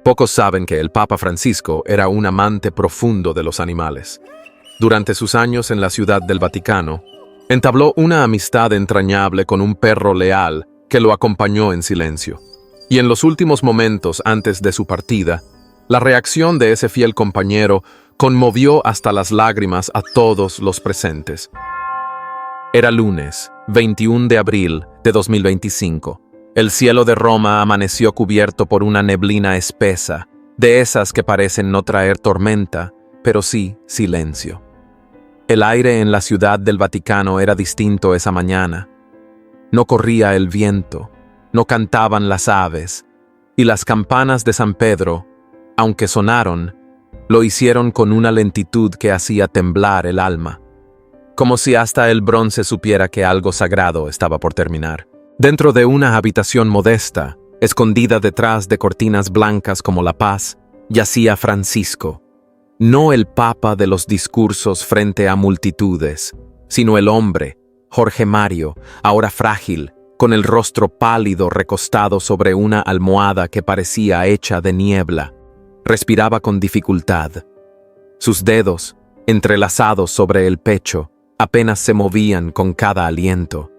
Pocos saben que el Papa Francisco era un amante profundo de los animales. Durante sus años en la Ciudad del Vaticano, entabló una amistad entrañable con un perro leal que lo acompañó en silencio. Y en los últimos momentos antes de su partida, la reacción de ese fiel compañero conmovió hasta las lágrimas a todos los presentes. Era lunes, 21 de abril de 2025. El cielo de Roma amaneció cubierto por una neblina espesa, de esas que parecen no traer tormenta, pero sí silencio. El aire en la Ciudad del Vaticano era distinto esa mañana. No corría el viento, no cantaban las aves, y las campanas de San Pedro, aunque sonaron, lo hicieron con una lentitud que hacía temblar el alma, como si hasta el bronce supiera que algo sagrado estaba por terminar. Dentro de una habitación modesta, escondida detrás de cortinas blancas como la paz, yacía Francisco. No el papa de los discursos frente a multitudes, sino el hombre, Jorge Mario, ahora frágil, con el rostro pálido recostado sobre una almohada que parecía hecha de niebla. Respiraba con dificultad. Sus dedos, entrelazados sobre el pecho, apenas se movían con cada aliento.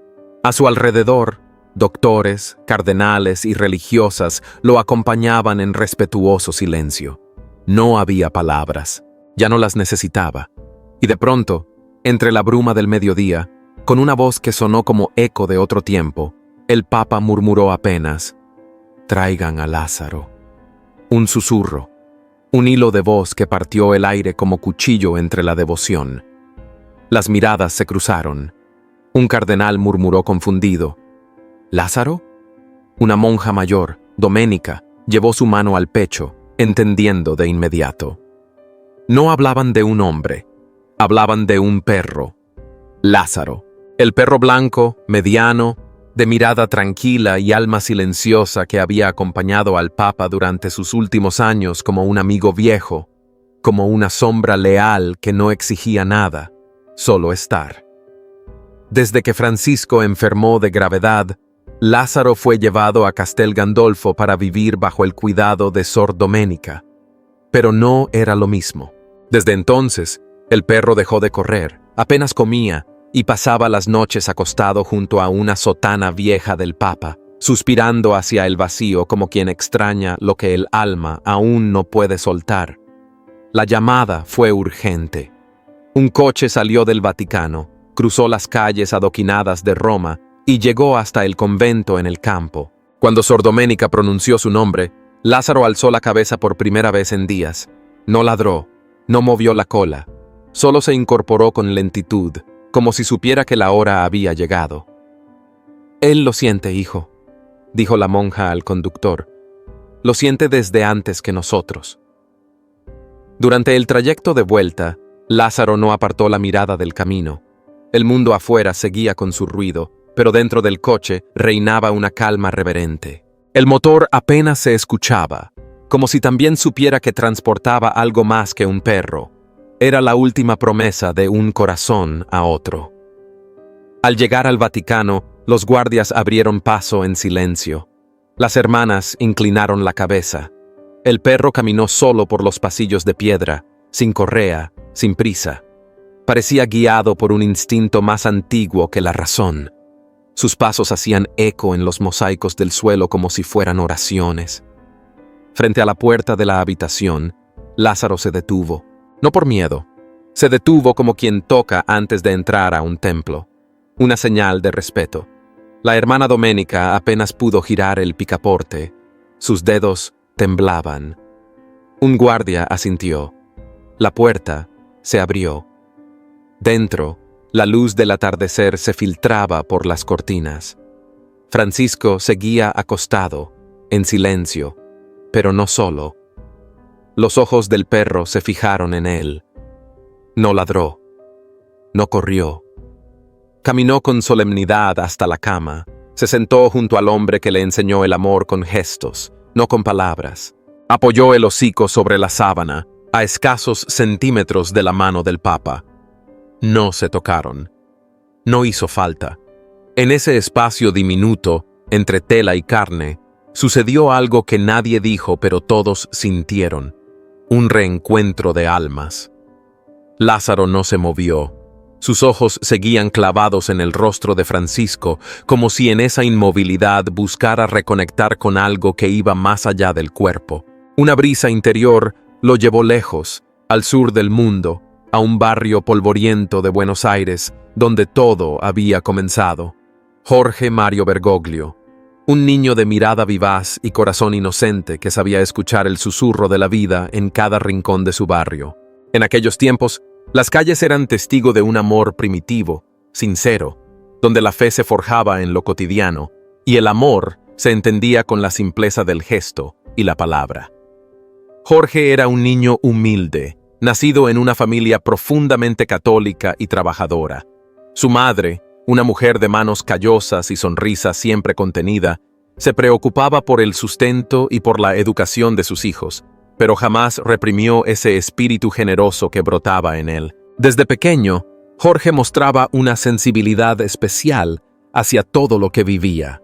A su alrededor, doctores, cardenales y religiosas lo acompañaban en respetuoso silencio. No había palabras, ya no las necesitaba. Y de pronto, entre la bruma del mediodía, con una voz que sonó como eco de otro tiempo, el Papa murmuró apenas: «Traigan a Lázaro». Un susurro, un hilo de voz que partió el aire como cuchillo entre la devoción. Las miradas se cruzaron. Un cardenal murmuró confundido: ¿Lázaro? Una monja mayor, Doménica, llevó su mano al pecho, entendiendo de inmediato. No hablaban de un hombre, hablaban de un perro. Lázaro, el perro blanco, mediano, de mirada tranquila y alma silenciosa que había acompañado al Papa durante sus últimos años como un amigo viejo, como una sombra leal que no exigía nada, solo estar. Desde que Francisco enfermó de gravedad, Lázaro fue llevado a Castel Gandolfo para vivir bajo el cuidado de Sor Doménica. Pero no era lo mismo. Desde entonces, el perro dejó de correr, apenas comía y pasaba las noches acostado junto a una sotana vieja del Papa, suspirando hacia el vacío como quien extraña lo que el alma aún no puede soltar. La llamada fue urgente. Un coche salió del Vaticano, cruzó las calles adoquinadas de Roma y llegó hasta el convento en el campo. Cuando Sor Doménica pronunció su nombre, Lázaro alzó la cabeza por primera vez en días. No ladró, no movió la cola, solo se incorporó con lentitud, como si supiera que la hora había llegado. «Él lo siente, hijo», dijo la monja al conductor. «Lo siente desde antes que nosotros». Durante el trayecto de vuelta, Lázaro no apartó la mirada del camino. El mundo afuera seguía con su ruido, pero dentro del coche reinaba una calma reverente. El motor apenas se escuchaba, como si también supiera que transportaba algo más que un perro. Era la última promesa de un corazón a otro. Al llegar al Vaticano, los guardias abrieron paso en silencio. Las hermanas inclinaron la cabeza. El perro caminó solo por los pasillos de piedra, sin correa, sin prisa. Parecía guiado por un instinto más antiguo que la razón. Sus pasos hacían eco en los mosaicos del suelo como si fueran oraciones. Frente a la puerta de la habitación, Lázaro se detuvo. No por miedo. Se detuvo como quien toca antes de entrar a un templo. Una señal de respeto. La hermana Doménica apenas pudo girar el picaporte. Sus dedos temblaban. Un guardia asintió. La puerta se abrió. Dentro, la luz del atardecer se filtraba por las cortinas. Francisco seguía acostado, en silencio, pero no solo. Los ojos del perro se fijaron en él. No ladró. No corrió. Caminó con solemnidad hasta la cama. Se sentó junto al hombre que le enseñó el amor con gestos, no con palabras. Apoyó el hocico sobre la sábana, a escasos centímetros de la mano del Papa. No se tocaron. No hizo falta. En ese espacio diminuto, entre tela y carne, sucedió algo que nadie dijo pero todos sintieron: un reencuentro de almas. Lázaro no se movió. Sus ojos seguían clavados en el rostro de Francisco, como si en esa inmovilidad buscara reconectar con algo que iba más allá del cuerpo. Una brisa interior lo llevó lejos, al sur del mundo, a un barrio polvoriento de Buenos Aires, donde todo había comenzado. Jorge Mario Bergoglio, un niño de mirada vivaz y corazón inocente que sabía escuchar el susurro de la vida en cada rincón de su barrio. En aquellos tiempos, las calles eran testigo de un amor primitivo, sincero, donde la fe se forjaba en lo cotidiano y el amor se entendía con la simpleza del gesto y la palabra. Jorge era un niño humilde, nacido en una familia profundamente católica y trabajadora. Su madre, una mujer de manos callosas y sonrisa siempre contenida, se preocupaba por el sustento y por la educación de sus hijos, pero jamás reprimió ese espíritu generoso que brotaba en él. Desde pequeño, Jorge mostraba una sensibilidad especial hacia todo lo que vivía.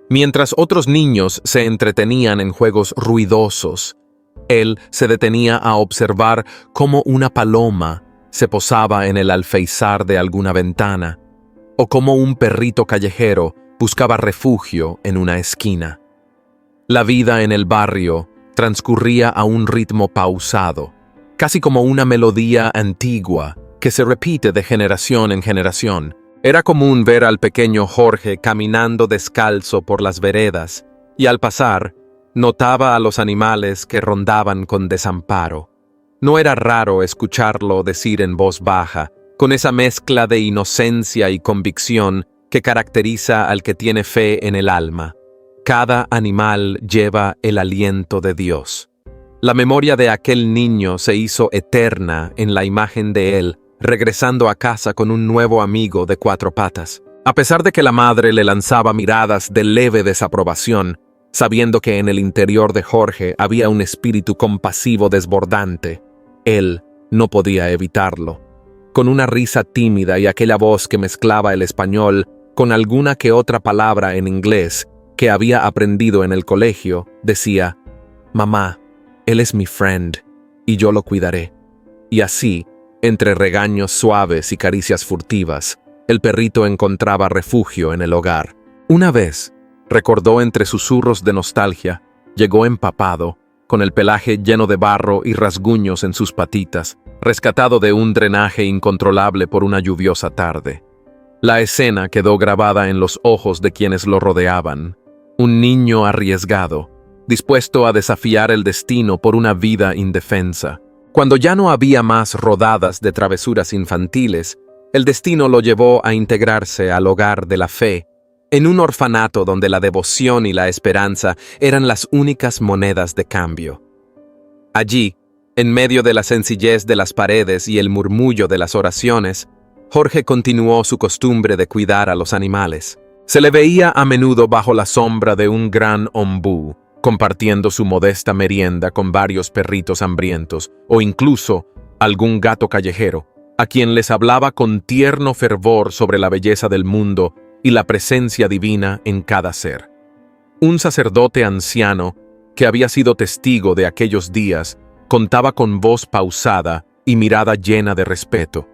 Mientras otros niños se entretenían en juegos ruidosos, él se detenía a observar cómo una paloma se posaba en el alféizar de alguna ventana, o cómo un perrito callejero buscaba refugio en una esquina. La vida en el barrio transcurría a un ritmo pausado, casi como una melodía antigua que se repite de generación en generación. Era común ver al pequeño Jorge caminando descalzo por las veredas y al pasar notaba a los animales que rondaban con desamparo. No era raro escucharlo decir en voz baja, con esa mezcla de inocencia y convicción que caracteriza al que tiene fe en el alma: cada animal lleva el aliento de Dios. La memoria de aquel niño se hizo eterna en la imagen de él, regresando a casa con un nuevo amigo de cuatro patas. A pesar de que la madre le lanzaba miradas de leve desaprobación, sabiendo que en el interior de Jorge había un espíritu compasivo desbordante, él no podía evitarlo. Con una risa tímida y aquella voz que mezclaba el español con alguna que otra palabra en inglés que había aprendido en el colegio, decía: «Mamá, él es mi friend, y yo lo cuidaré». Y así, entre regaños suaves y caricias furtivas, el perrito encontraba refugio en el hogar. Una vez, recordó entre susurros de nostalgia, llegó empapado, con el pelaje lleno de barro y rasguños en sus patitas, rescatado de un drenaje incontrolable por una lluviosa tarde. La escena quedó grabada en los ojos de quienes lo rodeaban. Un niño arriesgado, dispuesto a desafiar el destino por una vida indefensa. Cuando ya no había más rodadas de travesuras infantiles, el destino lo llevó a integrarse al hogar de la fe, en un orfanato donde la devoción y la esperanza eran las únicas monedas de cambio. Allí, en medio de la sencillez de las paredes y el murmullo de las oraciones, Jorge continuó su costumbre de cuidar a los animales. Se le veía a menudo bajo la sombra de un gran ombú, compartiendo su modesta merienda con varios perritos hambrientos, o incluso algún gato callejero, a quien les hablaba con tierno fervor sobre la belleza del mundo y la presencia divina en cada ser. Un sacerdote anciano, que había sido testigo de aquellos días, contaba con voz pausada y mirada llena de respeto: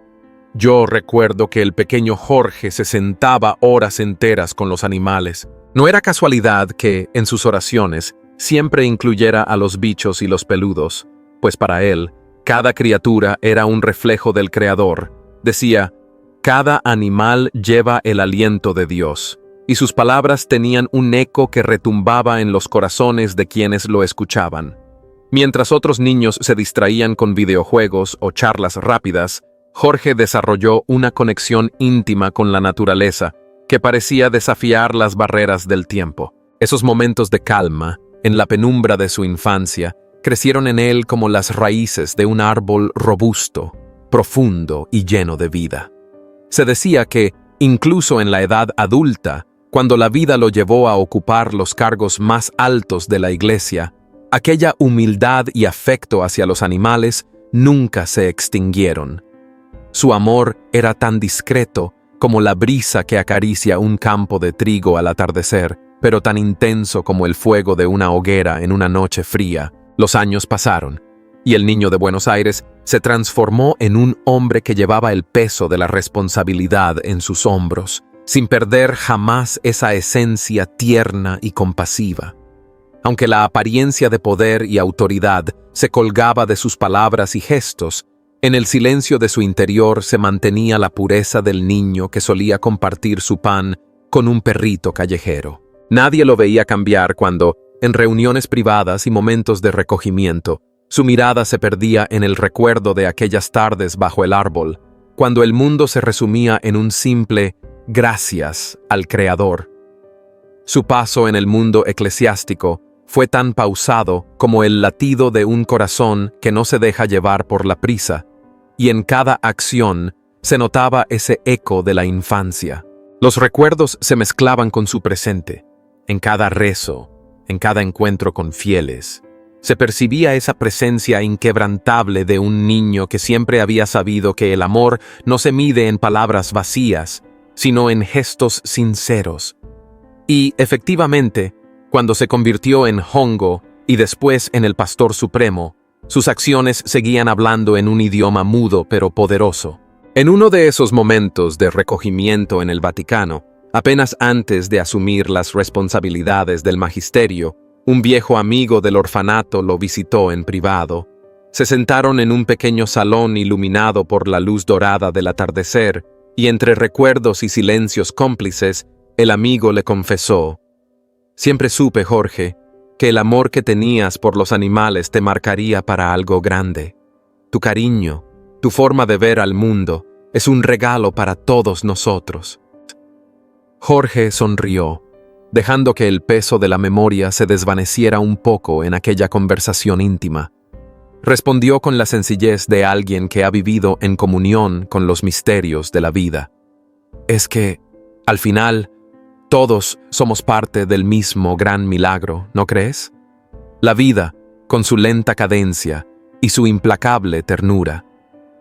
«Yo recuerdo que el pequeño Jorge se sentaba horas enteras con los animales. No era casualidad que, en sus oraciones, siempre incluyera a los bichos y los peludos, pues para él, cada criatura era un reflejo del Creador. Decía: «Cada animal lleva el aliento de Dios», y sus palabras tenían un eco que retumbaba en los corazones de quienes lo escuchaban. Mientras otros niños se distraían con videojuegos o charlas rápidas, Jorge desarrolló una conexión íntima con la naturaleza que parecía desafiar las barreras del tiempo. Esos momentos de calma, en la penumbra de su infancia, crecieron en él como las raíces de un árbol robusto, profundo y lleno de vida. Se decía que, incluso en la edad adulta, cuando la vida lo llevó a ocupar los cargos más altos de la iglesia, aquella humildad y afecto hacia los animales nunca se extinguieron. Su amor era tan discreto como la brisa que acaricia un campo de trigo al atardecer, pero tan intenso como el fuego de una hoguera en una noche fría. Los años pasaron, y el niño de Buenos Aires se transformó en un hombre que llevaba el peso de la responsabilidad en sus hombros, sin perder jamás esa esencia tierna y compasiva. Aunque la apariencia de poder y autoridad se colgaba de sus palabras y gestos, en el silencio de su interior se mantenía la pureza del niño que solía compartir su pan con un perrito callejero. Nadie lo veía cambiar cuando, en reuniones privadas y momentos de recogimiento, su mirada se perdía en el recuerdo de aquellas tardes bajo el árbol, cuando el mundo se resumía en un simple gracias al Creador. Su paso en el mundo eclesiástico fue tan pausado como el latido de un corazón que no se deja llevar por la prisa, y en cada acción se notaba ese eco de la infancia. Los recuerdos se mezclaban con su presente. En cada rezo, en cada encuentro con fieles, se percibía esa presencia inquebrantable de un niño que siempre había sabido que el amor no se mide en palabras vacías, sino en gestos sinceros. Y, efectivamente, cuando se convirtió en Hongo y después en el Pastor Supremo, sus acciones seguían hablando en un idioma mudo pero poderoso. En uno de esos momentos de recogimiento en el Vaticano, apenas antes de asumir las responsabilidades del magisterio, un viejo amigo del orfanato lo visitó en privado. Se sentaron en un pequeño salón iluminado por la luz dorada del atardecer, y entre recuerdos y silencios cómplices, el amigo le confesó: «Siempre supe, Jorge, que el amor que tenías por los animales te marcaría para algo grande. Tu cariño, tu forma de ver al mundo, es un regalo para todos nosotros». Jorge sonrió, dejando que el peso de la memoria se desvaneciera un poco en aquella conversación íntima. Respondió con la sencillez de alguien que ha vivido en comunión con los misterios de la vida. «Es que, al final, todos somos parte del mismo gran milagro, ¿no crees? La vida, con su lenta cadencia y su implacable ternura,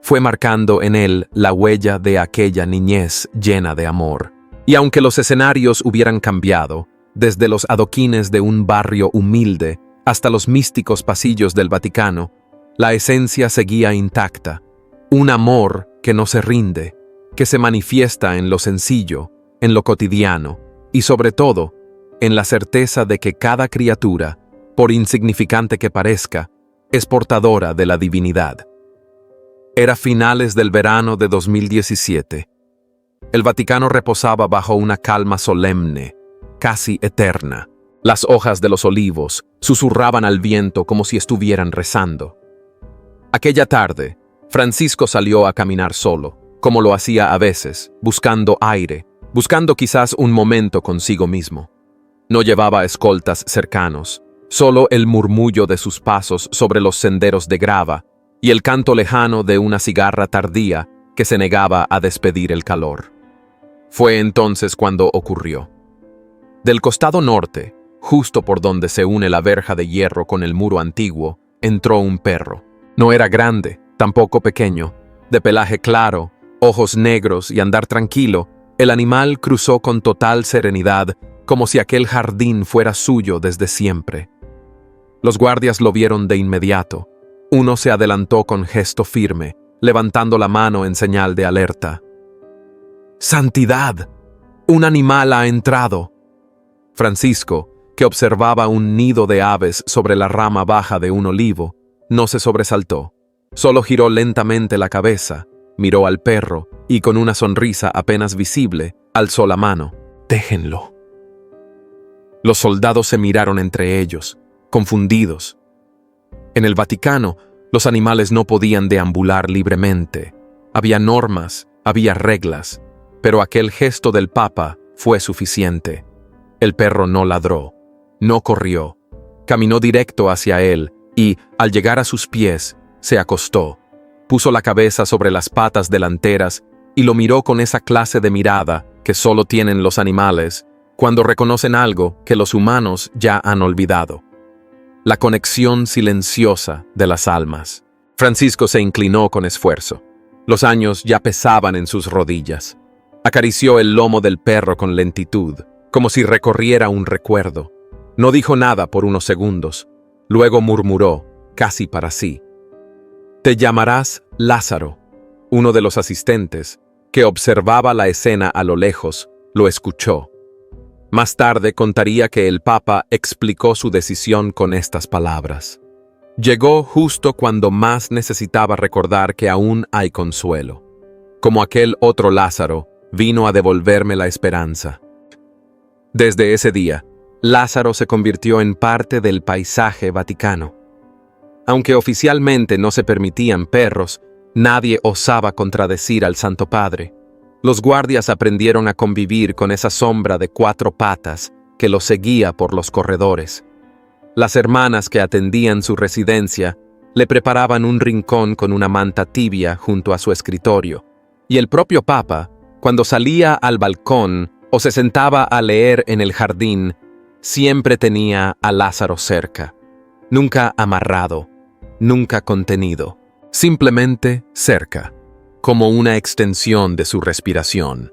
fue marcando en él la huella de aquella niñez llena de amor. Y aunque los escenarios hubieran cambiado, desde los adoquines de un barrio humilde hasta los místicos pasillos del Vaticano, la esencia seguía intacta, un amor que no se rinde, que se manifiesta en lo sencillo, en lo cotidiano, y sobre todo, en la certeza de que cada criatura, por insignificante que parezca, es portadora de la divinidad. Era finales del verano de 2017. El Vaticano reposaba bajo una calma solemne, casi eterna. Las hojas de los olivos susurraban al viento como si estuvieran rezando. Aquella tarde, Francisco salió a caminar solo, como lo hacía a veces, buscando aire, buscando quizás un momento consigo mismo. No llevaba escoltas cercanos, solo el murmullo de sus pasos sobre los senderos de grava y el canto lejano de una cigarra tardía que se negaba a despedir el calor. Fue entonces cuando ocurrió. Del costado norte, justo por donde se une la verja de hierro con el muro antiguo, entró un perro. No era grande, tampoco pequeño, de pelaje claro, ojos negros y andar tranquilo. El animal cruzó con total serenidad, como si aquel jardín fuera suyo desde siempre. Los guardias lo vieron de inmediato. Uno se adelantó con gesto firme, levantando la mano en señal de alerta. ¡Santidad! ¡Un animal ha entrado! Francisco, que observaba un nido de aves sobre la rama baja de un olivo, no se sobresaltó. Solo giró lentamente la cabeza, miró al perro y con una sonrisa apenas visible, alzó la mano. «Déjenlo». Los soldados se miraron entre ellos, confundidos. En el Vaticano, los animales no podían deambular libremente. Había normas, había reglas, pero aquel gesto del Papa fue suficiente. El perro no ladró, no corrió, caminó directo hacia él y, al llegar a sus pies, se acostó, puso la cabeza sobre las patas delanteras y lo miró con esa clase de mirada que solo tienen los animales cuando reconocen algo que los humanos ya han olvidado. La conexión silenciosa de las almas. Francisco se inclinó con esfuerzo. Los años ya pesaban en sus rodillas. Acarició el lomo del perro con lentitud, como si recorriera un recuerdo. No dijo nada por unos segundos. Luego murmuró, casi para sí: «Te llamarás Lázaro». Uno de los asistentes, que observaba la escena a lo lejos, lo escuchó. Más tarde contaría que el Papa explicó su decisión con estas palabras: «Llegó justo cuando más necesitaba recordar que aún hay consuelo. Como aquel otro Lázaro, vino a devolverme la esperanza». Desde ese día, Lázaro se convirtió en parte del paisaje vaticano. Aunque oficialmente no se permitían perros, nadie osaba contradecir al Santo Padre. Los guardias aprendieron a convivir con esa sombra de 4 patas que los seguía por los corredores. Las hermanas que atendían su residencia le preparaban un rincón con una manta tibia junto a su escritorio, y el propio Papa, cuando salía al balcón o se sentaba a leer en el jardín, siempre tenía a Lázaro cerca, nunca amarrado, nunca contenido, simplemente cerca, como una extensión de su respiración.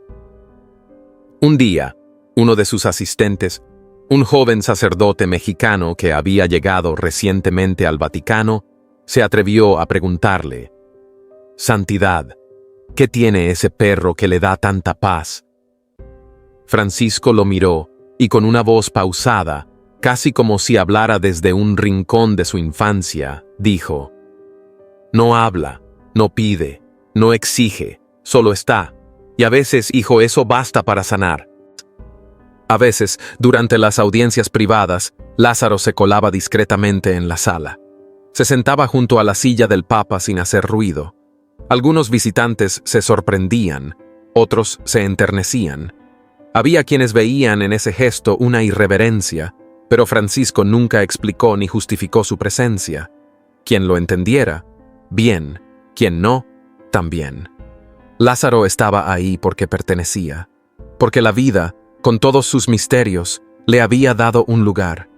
Un día, uno de sus asistentes, un joven sacerdote mexicano que había llegado recientemente al Vaticano, se atrevió a preguntarle: «Santidad, ¿qué tiene ese perro que le da tanta paz?». Francisco lo miró y con una voz pausada, casi como si hablara desde un rincón de su infancia, dijo: «No habla, no pide, no exige, solo está. Y a veces, hijo, eso basta para sanar». A veces, durante las audiencias privadas, Lázaro se colaba discretamente en la sala. Se sentaba junto a la silla del Papa sin hacer ruido. Algunos visitantes se sorprendían, otros se enternecían. Había quienes veían en ese gesto una irreverencia, pero Francisco nunca explicó ni justificó su presencia. Quien lo entendiera, bien; quien no, también. Lázaro estaba ahí porque pertenecía, porque la vida, con todos sus misterios, le había dado un lugar.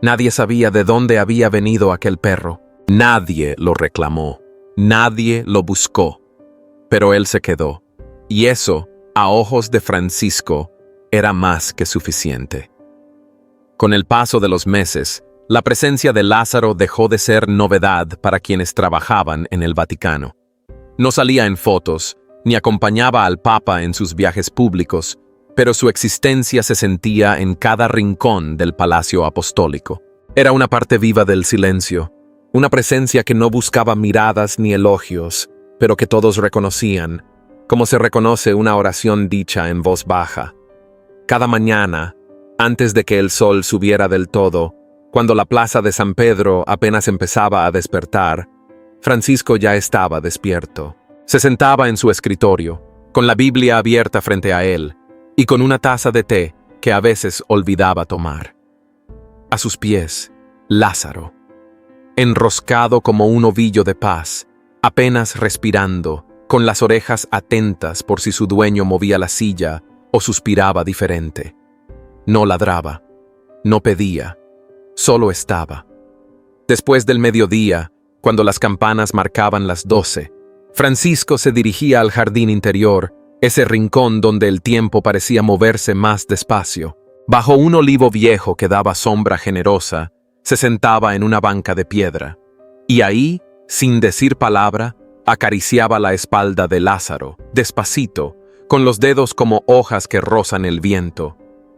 Nadie sabía de dónde había venido aquel perro. Nadie lo reclamó, nadie lo buscó. Pero él se quedó, y eso, a ojos de Francisco, era más que suficiente. Con el paso de los meses, la presencia de Lázaro dejó de ser novedad para quienes trabajaban en el Vaticano. No salía en fotos, ni acompañaba al Papa en sus viajes públicos, pero su existencia se sentía en cada rincón del Palacio Apostólico. Era una parte viva del silencio, una presencia que no buscaba miradas ni elogios, pero que todos reconocían, como se reconoce una oración dicha en voz baja. Cada mañana, antes de que el sol subiera del todo, cuando la plaza de San Pedro apenas empezaba a despertar, Francisco ya estaba despierto. Se sentaba en su escritorio, con la Biblia abierta frente a él, y con una taza de té que a veces olvidaba tomar. A sus pies, Lázaro, enroscado como un ovillo de paz, apenas respirando, con las orejas atentas por si su dueño movía la silla o suspiraba diferente. No ladraba, no pedía, solo estaba. Después del mediodía, cuando las campanas marcaban las 12, Francisco se dirigía al jardín interior, ese rincón donde el tiempo parecía moverse más despacio. Bajo un olivo viejo que daba sombra generosa, se sentaba en una banca de piedra, y ahí, sin decir palabra, acariciaba la espalda de Lázaro, despacito, con los dedos como hojas que rozan el viento.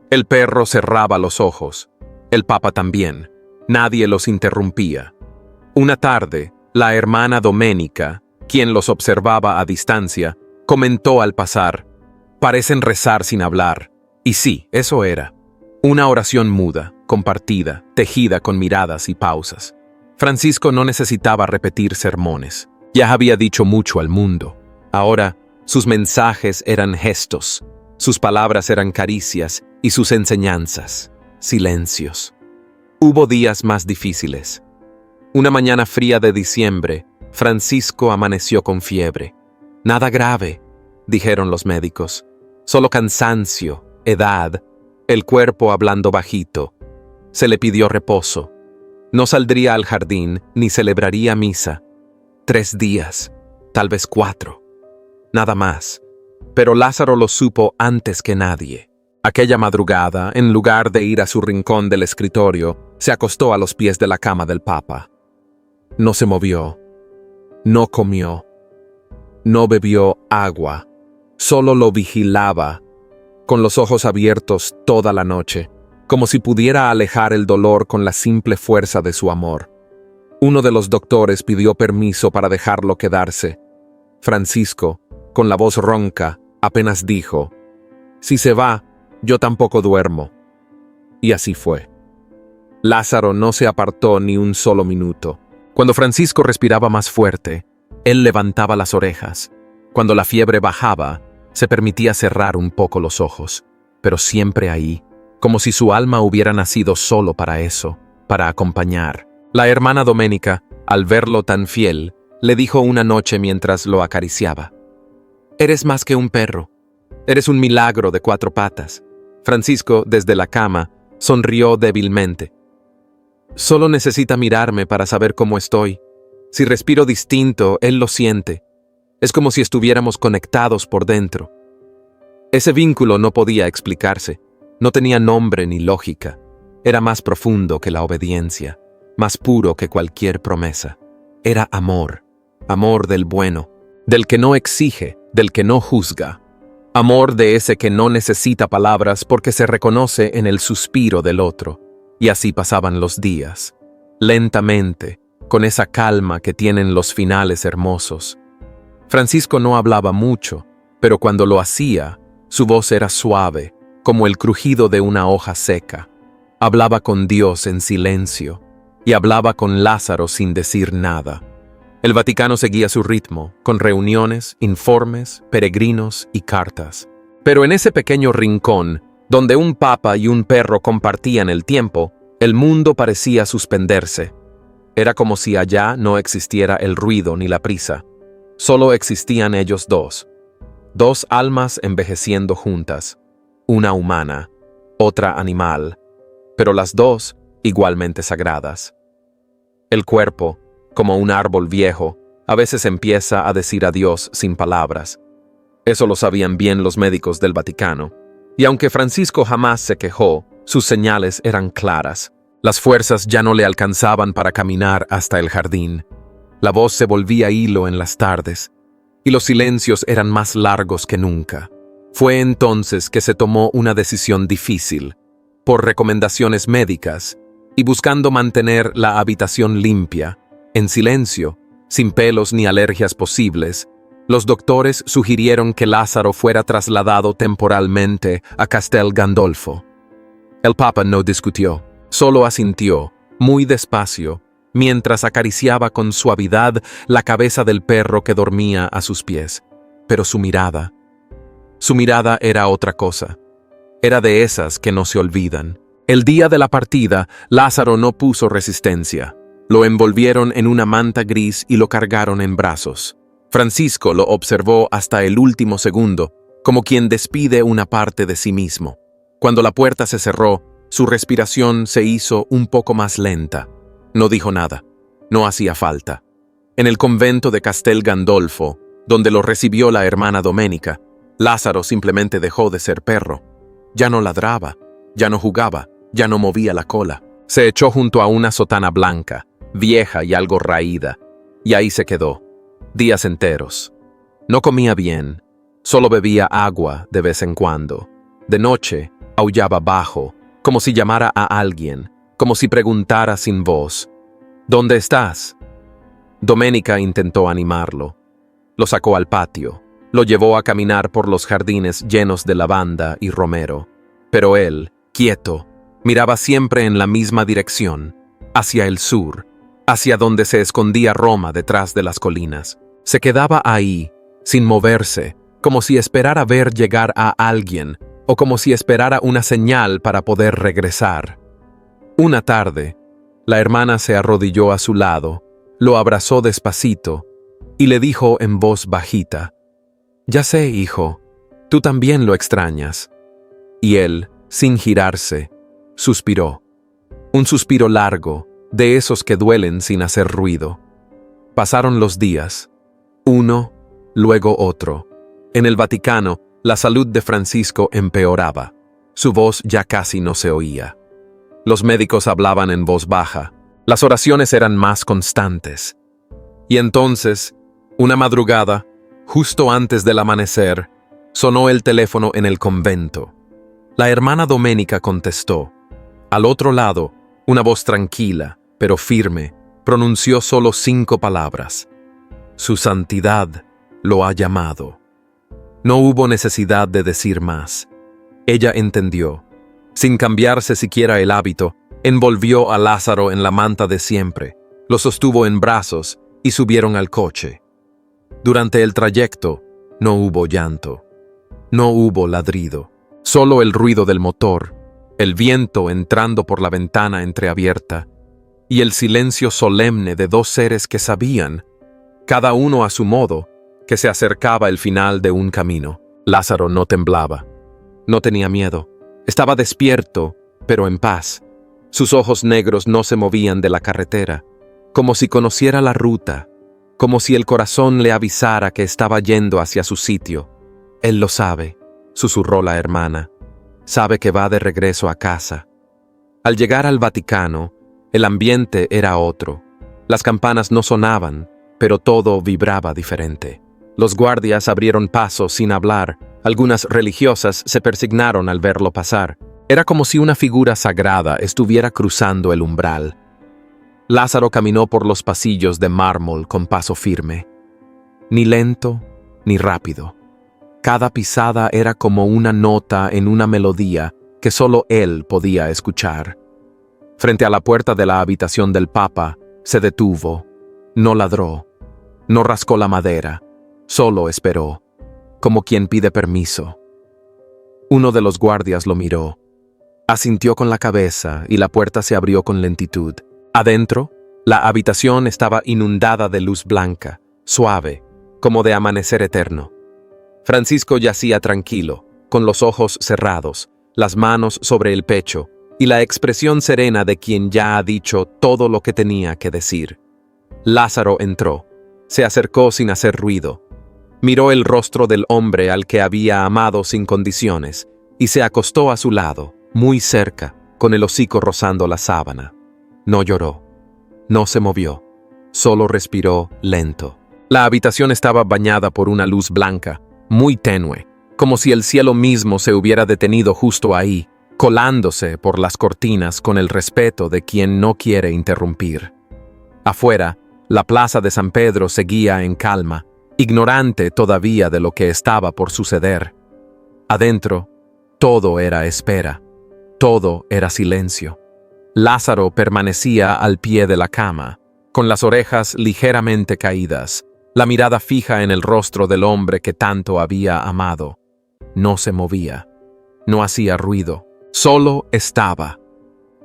El perro cerraba los ojos, el Papa también. Nadie los interrumpía. Una tarde, la hermana Doménica, quien los observaba a distancia, comentó al pasar: «Parecen rezar sin hablar». Y sí, eso era. Una oración muda, compartida, tejida con miradas y pausas. Francisco no necesitaba repetir sermones. Ya había dicho mucho al mundo. Ahora, sus mensajes eran gestos, sus palabras eran caricias y sus enseñanzas, silencios. Hubo días más difíciles. Una mañana fría de diciembre, Francisco amaneció con fiebre. «Nada grave», dijeron los médicos. «Solo cansancio, edad, el cuerpo hablando bajito». Se le pidió reposo. No saldría al jardín ni celebraría misa. 3 días, tal vez 4. Nada más. Pero Lázaro lo supo antes que nadie. Aquella madrugada, en lugar de ir a su rincón del escritorio, se acostó a los pies de la cama del Papa. No se movió, no comió, no bebió agua, solo lo vigilaba, con los ojos abiertos toda la noche, como si pudiera alejar el dolor con la simple fuerza de su amor. Uno de los doctores pidió permiso para dejarlo quedarse. Francisco, con la voz ronca, apenas dijo: «Si se va, yo tampoco duermo». Y así fue. Lázaro no se apartó ni un solo minuto. Cuando Francisco respiraba más fuerte, él levantaba las orejas. Cuando la fiebre bajaba, se permitía cerrar un poco los ojos, pero siempre ahí, como si su alma hubiera nacido solo para eso, para acompañar. La hermana Doménica, al verlo tan fiel, le dijo una noche mientras lo acariciaba: «Eres más que un perro. Eres un milagro de 4 patas». Francisco, desde la cama, sonrió débilmente. «Solo necesita mirarme para saber cómo estoy. Si respiro distinto, él lo siente. Es como si estuviéramos conectados por dentro». Ese vínculo no podía explicarse. No tenía nombre ni lógica. Era más profundo que la obediencia, más puro que cualquier promesa. Era amor, amor del bueno, del que no exige, del que no juzga. Amor de ese que no necesita palabras porque se reconoce en el suspiro del otro. Y así pasaban los días, lentamente, con esa calma que tienen los finales hermosos. Francisco no hablaba mucho, pero cuando lo hacía, su voz era suave, como el crujido de una hoja seca. Hablaba con Dios en silencio, y hablaba con Lázaro sin decir nada. El Vaticano seguía su ritmo, con reuniones, informes, peregrinos y cartas. Pero en ese pequeño rincón, donde un papa y un perro compartían el tiempo, el mundo parecía suspenderse. Era como si allá no existiera el ruido ni la prisa. Solo existían ellos dos. 2 almas envejeciendo juntas. Una humana, otra animal, pero las 2 igualmente sagradas. El cuerpo, como un árbol viejo, a veces empieza a decir adiós sin palabras. Eso lo sabían bien los médicos del Vaticano. Y aunque Francisco jamás se quejó, sus señales eran claras. Las fuerzas ya no le alcanzaban para caminar hasta el jardín. La voz se volvía hilo en las tardes, y los silencios eran más largos que nunca. Fue entonces que se tomó una decisión difícil. Por recomendaciones médicas, y buscando mantener la habitación limpia, en silencio, sin pelos ni alergias posibles, los doctores sugirieron que Lázaro fuera trasladado temporalmente a Castel Gandolfo. El Papa no discutió, solo asintió, muy despacio, mientras acariciaba con suavidad la cabeza del perro que dormía a sus pies. Pero su mirada era otra cosa. Era de esas que no se olvidan. El día de la partida, Lázaro no puso resistencia. Lo envolvieron en una manta gris y lo cargaron en brazos. Francisco lo observó hasta el último segundo, como quien despide una parte de sí mismo. Cuando la puerta se cerró, su respiración se hizo un poco más lenta. No dijo nada. No hacía falta. En el convento de Castel Gandolfo, donde lo recibió la hermana Doménica, Lázaro simplemente dejó de ser perro. Ya no ladraba, ya no jugaba, ya no movía la cola. Se echó junto a una sotana blanca, vieja y algo raída, y ahí se quedó, días enteros. No comía bien, solo bebía agua de vez en cuando. De noche, aullaba bajo, como si llamara a alguien, como si preguntara sin voz: «¿Dónde estás?». Doménica intentó animarlo. Lo sacó al patio, lo llevó a caminar por los jardines llenos de lavanda y romero. Pero él, quieto, miraba siempre en la misma dirección, hacia el sur, hacia donde se escondía Roma detrás de las colinas. Se quedaba ahí, sin moverse, como si esperara ver llegar a alguien, o como si esperara una señal para poder regresar. Una tarde, la hermana se arrodilló a su lado, lo abrazó despacito y le dijo en voz bajita: «Ya sé, hijo, tú también lo extrañas». Y él, sin girarse, suspiró. Un suspiro largo, de esos que duelen sin hacer ruido. Pasaron los días, uno, luego otro. En el Vaticano, la salud de Francisco empeoraba. Su voz ya casi no se oía. Los médicos hablaban en voz baja. Las oraciones eran más constantes. Y entonces, una madrugada, justo antes del amanecer, sonó el teléfono en el convento. La hermana Doménica contestó. Al otro lado, una voz tranquila, pero firme, pronunció solo 5 palabras. Su santidad lo ha llamado. No hubo necesidad de decir más. Ella entendió. Sin cambiarse siquiera el hábito, envolvió a Lázaro en la manta de siempre, lo sostuvo en brazos y subieron al coche. Durante el trayecto, no hubo llanto. No hubo ladrido. Solo el ruido del motor, el viento entrando por la ventana entreabierta y el silencio solemne de 2 seres que sabían, cada uno a su modo, que se acercaba el final de un camino. Lázaro no temblaba. No tenía miedo. Estaba despierto, pero en paz. Sus ojos negros no se movían de la carretera, como si conociera la ruta, como si el corazón le avisara que estaba yendo hacia su sitio. Él lo sabe, susurró la hermana. Sabe que va de regreso a casa. Al llegar al Vaticano, el ambiente era otro. Las campanas no sonaban, pero todo vibraba diferente. Los guardias abrieron paso sin hablar. Algunas religiosas se persignaron al verlo pasar. Era como si una figura sagrada estuviera cruzando el umbral. Lázaro caminó por los pasillos de mármol con paso firme. Ni lento, ni rápido. Cada pisada era como una nota en una melodía que solo él podía escuchar. Frente a la puerta de la habitación del Papa, se detuvo. No ladró. No rascó la madera. Solo esperó, como quien pide permiso. Uno de los guardias lo miró. Asintió con la cabeza y la puerta se abrió con lentitud. Adentro, la habitación estaba inundada de luz blanca, suave, como de amanecer eterno. Francisco yacía tranquilo, con los ojos cerrados, las manos sobre el pecho y la expresión serena de quien ya ha dicho todo lo que tenía que decir. Lázaro entró, se acercó sin hacer ruido, miró el rostro del hombre al que había amado sin condiciones y se acostó a su lado, muy cerca, con el hocico rozando la sábana. No lloró, no se movió, solo respiró lento. La habitación estaba bañada por una luz blanca, muy tenue, como si el cielo mismo se hubiera detenido justo ahí, colándose por las cortinas con el respeto de quien no quiere interrumpir. Afuera, la plaza de San Pedro seguía en calma, ignorante todavía de lo que estaba por suceder. Adentro, todo era espera, todo era silencio. Lázaro permanecía al pie de la cama, con las orejas ligeramente caídas, la mirada fija en el rostro del hombre que tanto había amado. No se movía, no hacía ruido, solo estaba.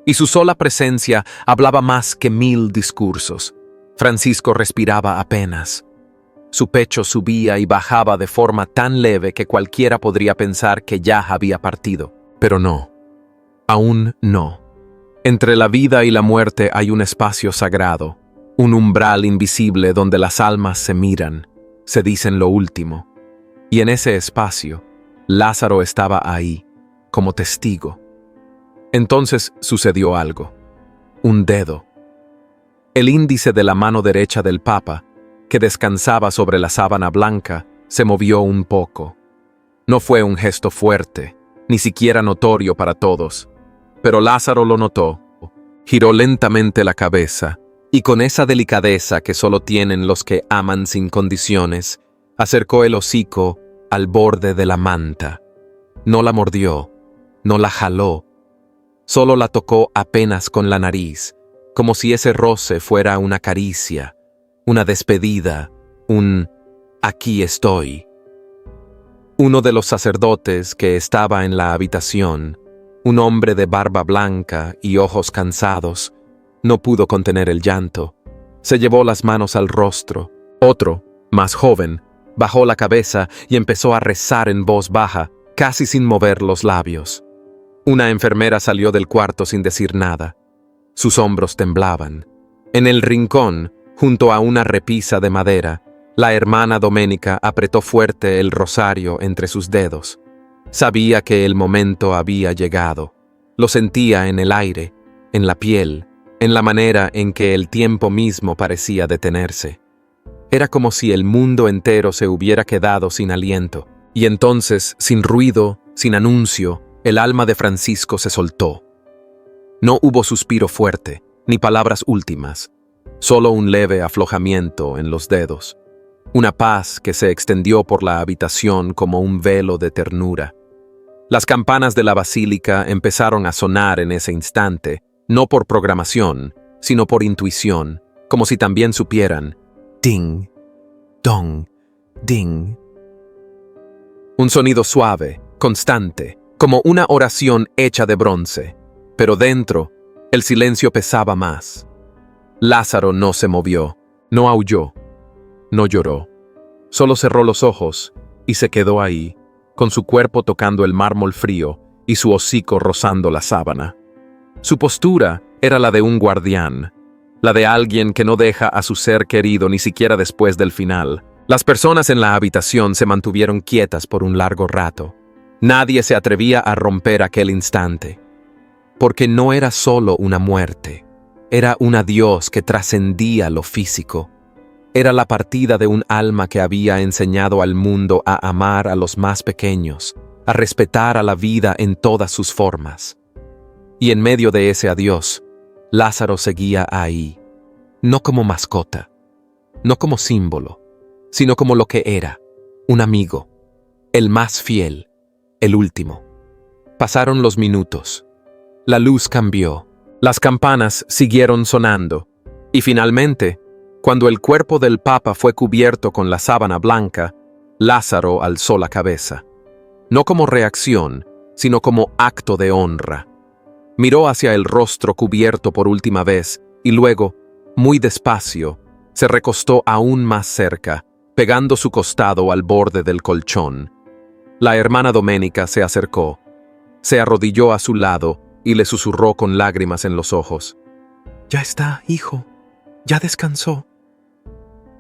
Y su sola presencia hablaba más que 1000 discursos. Francisco respiraba apenas. Su pecho subía y bajaba de forma tan leve que cualquiera podría pensar que ya había partido. Pero no, aún no. Entre la vida y la muerte hay un espacio sagrado, un umbral invisible donde las almas se miran, se dicen lo último. Y en ese espacio, Lázaro estaba ahí, como testigo. Entonces sucedió algo. Un dedo. El índice de la mano derecha del Papa, que descansaba sobre la sábana blanca, se movió un poco. No fue un gesto fuerte, ni siquiera notorio para todos, pero Lázaro lo notó. Giró lentamente la cabeza, y con esa delicadeza que solo tienen los que aman sin condiciones, acercó el hocico al borde de la manta. No la mordió, no la jaló, solo la tocó apenas con la nariz, como si ese roce fuera una caricia, una despedida, un «aquí estoy». Uno de los sacerdotes que estaba en la habitación, un hombre de barba blanca y ojos cansados, no pudo contener el llanto. Se llevó las manos al rostro. Otro, más joven, bajó la cabeza y empezó a rezar en voz baja, casi sin mover los labios. Una enfermera salió del cuarto sin decir nada. Sus hombros temblaban. En el rincón, junto a una repisa de madera, la hermana Doménica apretó fuerte el rosario entre sus dedos. Sabía que el momento había llegado. Lo sentía en el aire, en la piel, en la manera en que el tiempo mismo parecía detenerse. Era como si el mundo entero se hubiera quedado sin aliento. Y entonces, sin ruido, sin anuncio, el alma de Francisco se soltó. No hubo suspiro fuerte, ni palabras últimas, solo un leve aflojamiento en los dedos. Una paz que se extendió por la habitación como un velo de ternura. Las campanas de la basílica empezaron a sonar en ese instante, no por programación, sino por intuición, como si también supieran: ding, dong, ding. Un sonido suave, constante, como una oración hecha de bronce, pero dentro, el silencio pesaba más. Lázaro no se movió, no aulló, no lloró. Solo cerró los ojos y se quedó ahí, con su cuerpo tocando el mármol frío y su hocico rozando la sábana. Su postura era la de un guardián, la de alguien que no deja a su ser querido ni siquiera después del final. Las personas en la habitación se mantuvieron quietas por un largo rato. Nadie se atrevía a romper aquel instante, porque no era solo una muerte, era un adiós que trascendía lo físico. Era la partida de un alma que había enseñado al mundo a amar a los más pequeños, a respetar a la vida en todas sus formas. Y en medio de ese adiós, Lázaro seguía ahí, no como mascota, no como símbolo, sino como lo que era, un amigo, el más fiel, el último. Pasaron los minutos. La luz cambió, las campanas siguieron sonando, y finalmente, cuando el cuerpo del Papa fue cubierto con la sábana blanca, Lázaro alzó la cabeza. No como reacción, sino como acto de honra. Miró hacia el rostro cubierto por última vez y luego, muy despacio, se recostó aún más cerca, pegando su costado al borde del colchón. La hermana Doménica se acercó, se arrodilló a su lado y le susurró con lágrimas en los ojos: «Ya está, hijo, ya descansó».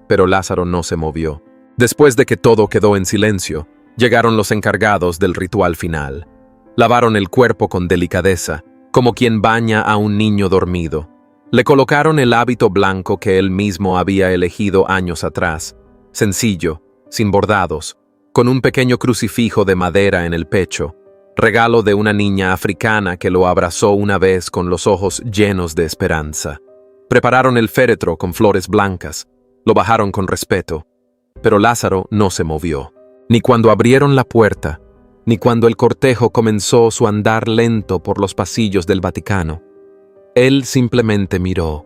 Pero Lázaro no se movió. Después de que todo quedó en silencio, llegaron los encargados del ritual final. Lavaron el cuerpo con delicadeza, como quien baña a un niño dormido. Le colocaron el hábito blanco que él mismo había elegido años atrás, sencillo, sin bordados, con un pequeño crucifijo de madera en el pecho, regalo de una niña africana que lo abrazó una vez con los ojos llenos de esperanza. Prepararon el féretro con flores blancas, lo bajaron con respeto, pero Lázaro no se movió, ni cuando abrieron la puerta, ni cuando el cortejo comenzó su andar lento por los pasillos del Vaticano. Él simplemente miró,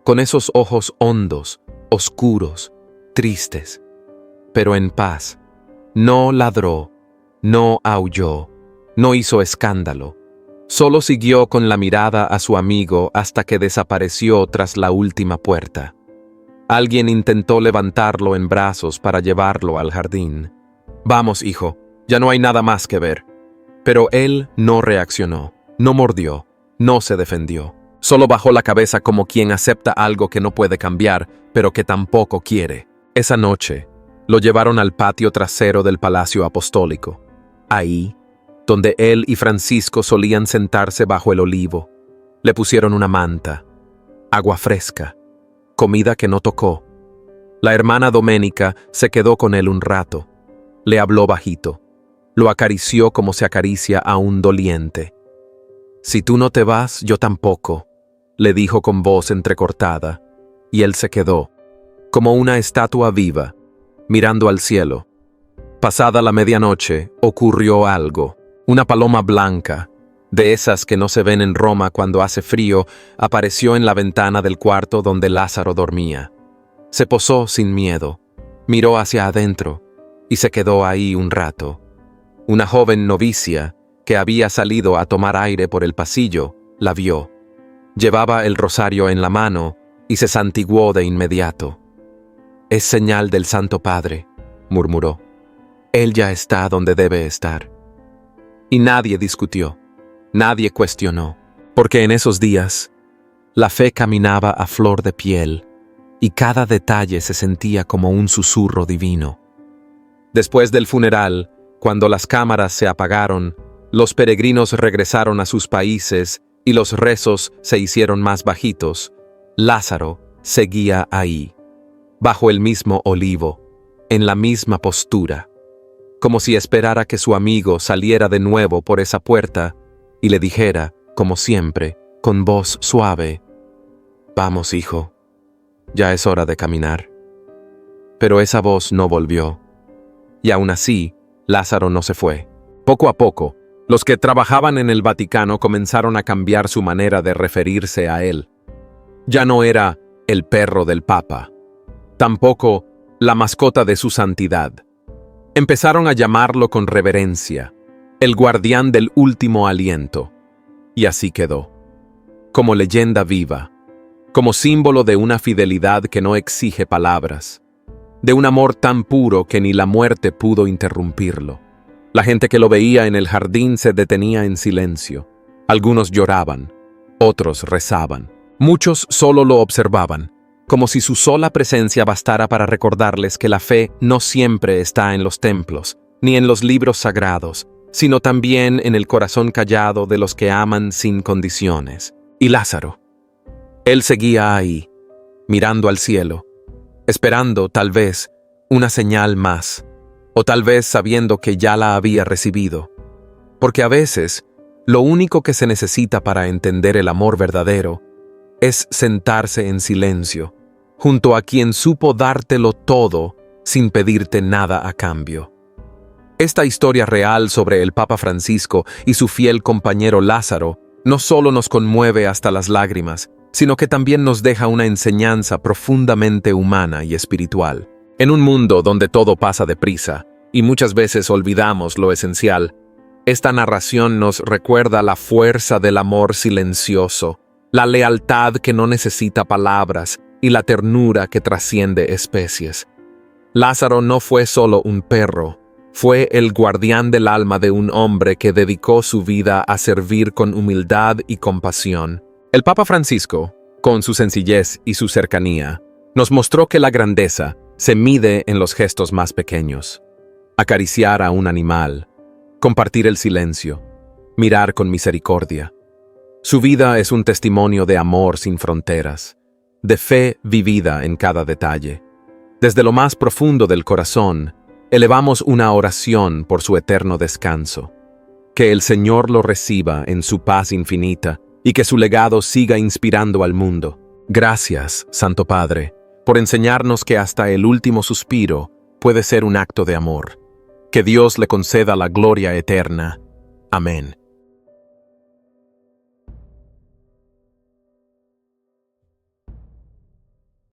con esos ojos hondos, oscuros, tristes, pero en paz. No ladró, no aulló, no hizo escándalo. Solo siguió con la mirada a su amigo hasta que desapareció tras la última puerta. Alguien intentó levantarlo en brazos para llevarlo al jardín. «Vamos, hijo, ya no hay nada más que ver». Pero él no reaccionó, no mordió, no se defendió. Solo bajó la cabeza como quien acepta algo que no puede cambiar, pero que tampoco quiere. Esa noche, lo llevaron al patio trasero del Palacio Apostólico. Ahí, donde él y Francisco solían sentarse bajo el olivo, le pusieron una manta, agua fresca, comida que no tocó. La hermana Doménica se quedó con él un rato. Le habló bajito. Lo acarició como se acaricia a un doliente. «Si tú no te vas, yo tampoco», le dijo con voz entrecortada, y él se quedó, como una estatua viva, mirando al cielo. Pasada la medianoche, ocurrió algo. Una paloma blanca, de esas que no se ven en Roma cuando hace frío, apareció en la ventana del cuarto donde Lázaro dormía. Se posó sin miedo, miró hacia adentro y se quedó ahí un rato. Una joven novicia, que había salido a tomar aire por el pasillo, la vio. Llevaba el rosario en la mano y se santiguó de inmediato. «Es señal del Santo Padre», murmuró. «Él ya está donde debe estar». Y nadie discutió, nadie cuestionó, porque en esos días la fe caminaba a flor de piel y cada detalle se sentía como un susurro divino. Después del funeral, Cuando las cámaras se apagaron, los peregrinos regresaron a sus países y los rezos se hicieron más bajitos, Lázaro seguía ahí, bajo el mismo olivo, en la misma postura, como si esperara que su amigo saliera de nuevo por esa puerta y le dijera, como siempre, con voz suave: «Vamos, hijo, ya es hora de caminar». Pero esa voz no volvió, y aún así, Lázaro no se fue. Poco a poco, los que trabajaban en el Vaticano comenzaron a cambiar su manera de referirse a él. Ya no era el perro del Papa, tampoco la mascota de su santidad. Empezaron a llamarlo con reverencia, el guardián del último aliento. Y así quedó, como leyenda viva, como símbolo de una fidelidad que no exige palabras, de un amor tan puro que ni la muerte pudo interrumpirlo. La gente que lo veía en el jardín se detenía en silencio. Algunos lloraban, otros rezaban. Muchos solo lo observaban, como si su sola presencia bastara para recordarles que la fe no siempre está en los templos, ni en los libros sagrados, sino también en el corazón callado de los que aman sin condiciones. Y Lázaro, él seguía ahí, mirando al cielo, esperando, tal vez, una señal más, o tal vez sabiendo que ya la había recibido. Porque a veces, lo único que se necesita para entender el amor verdadero es sentarse en silencio, junto a quien supo dártelo todo sin pedirte nada a cambio. Esta historia real sobre el Papa Francisco y su fiel compañero Lázaro no solo nos conmueve hasta las lágrimas, sino que también nos deja una enseñanza profundamente humana y espiritual. En un mundo donde todo pasa deprisa y muchas veces olvidamos lo esencial, esta narración nos recuerda la fuerza del amor silencioso, la lealtad que no necesita palabras y la ternura que trasciende especies. Lázaro no fue solo un perro, fue el guardián del alma de un hombre que dedicó su vida a servir con humildad y compasión. El Papa Francisco, con su sencillez y su cercanía, nos mostró que la grandeza se mide en los gestos más pequeños. Acariciar a un animal, compartir el silencio, mirar con misericordia. Su vida es un testimonio de amor sin fronteras, de fe vivida en cada detalle. Desde lo más profundo del corazón, elevamos una oración por su eterno descanso. Que el Señor lo reciba en su paz infinita y que su legado siga inspirando al mundo. Gracias, Santo Padre, por enseñarnos que hasta el último suspiro puede ser un acto de amor. Que Dios le conceda la gloria eterna. Amén.